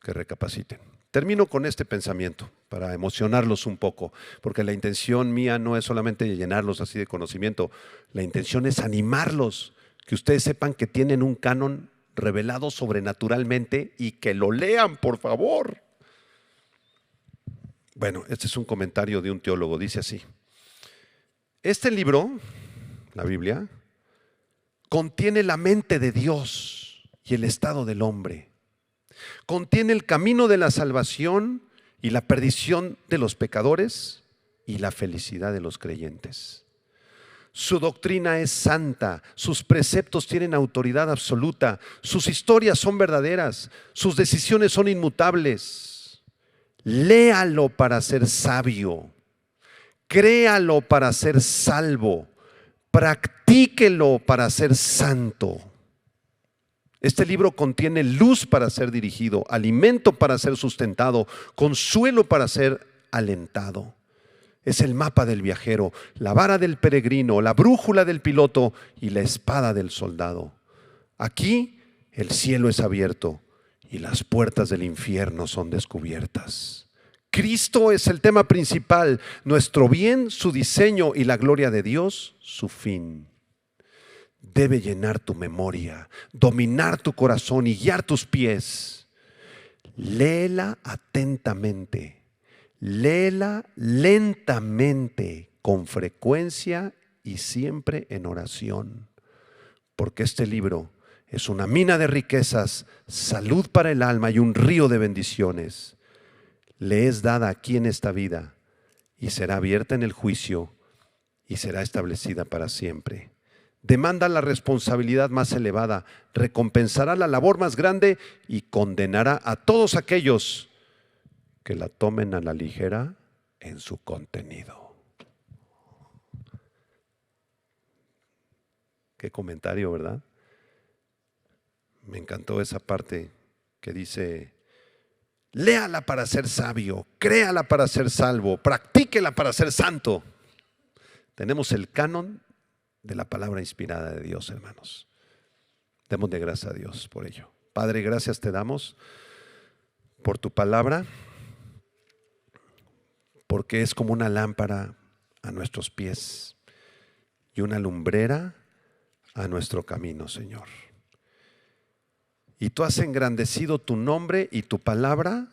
[SPEAKER 1] que recapaciten. Termino con este pensamiento para emocionarlos un poco, porque la intención mía no es solamente llenarlos así de conocimiento, la intención es animarlos, que ustedes sepan que tienen un canon revelado sobrenaturalmente y que lo lean, por favor. Bueno, este es un comentario de un teólogo, dice así: este libro, la Biblia, contiene la mente de Dios y el estado del hombre. Contiene el camino de la salvación y la perdición de los pecadores y la felicidad de los creyentes. Su doctrina es santa, sus preceptos tienen autoridad absoluta, sus historias son verdaderas, sus decisiones son inmutables. Léalo para ser sabio, créalo para ser salvo, practíquelo para ser santo. Este libro contiene luz para ser dirigido, alimento para ser sustentado, consuelo para ser alentado. Es el mapa del viajero, la vara del peregrino, la brújula del piloto y la espada del soldado. Aquí el cielo es abierto y las puertas del infierno son descubiertas. Cristo es el tema principal, nuestro bien, su diseño y la gloria de Dios, su fin. Debe llenar tu memoria, dominar tu corazón y guiar tus pies. Léela atentamente. Léela lentamente, con frecuencia y siempre en oración, porque este libro es una mina de riquezas, salud para el alma y un río de bendiciones. Le es dada aquí en esta vida y será abierta en el juicio y será establecida para siempre. Demanda la responsabilidad más elevada, recompensará la labor más grande y condenará a todos aquellos que la tomen a la ligera en su contenido. Qué comentario, ¿verdad? Me encantó esa parte que dice: léala para ser sabio, créala para ser salvo, practíquela para ser santo. Tenemos el canon de la palabra inspirada de Dios, hermanos. Demos de gracias a Dios por ello. Padre, gracias te damos por tu palabra, porque es como una lámpara a nuestros pies y una lumbrera a nuestro camino, Señor. Y tú has engrandecido tu nombre y tu palabra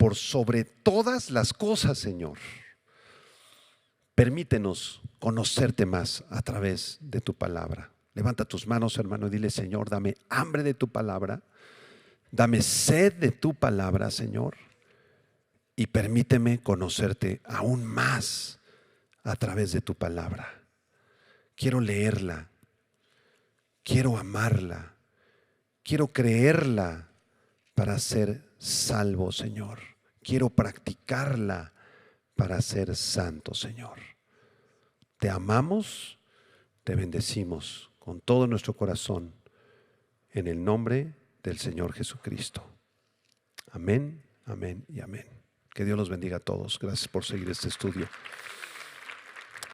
[SPEAKER 1] por sobre todas las cosas, Señor. Permítenos conocerte más a través de tu palabra. Levanta tus manos, hermano, y dile: Señor, dame hambre de tu palabra, dame sed de tu palabra, Señor, y permíteme conocerte aún más a través de tu palabra. Quiero leerla, quiero amarla, quiero creerla para ser salvo, Señor. Quiero practicarla para ser santo, Señor. Te amamos, te bendecimos con todo nuestro corazón, en el nombre del Señor Jesucristo. Amén, amén y amén. Que Dios los bendiga a todos. Gracias por seguir este estudio.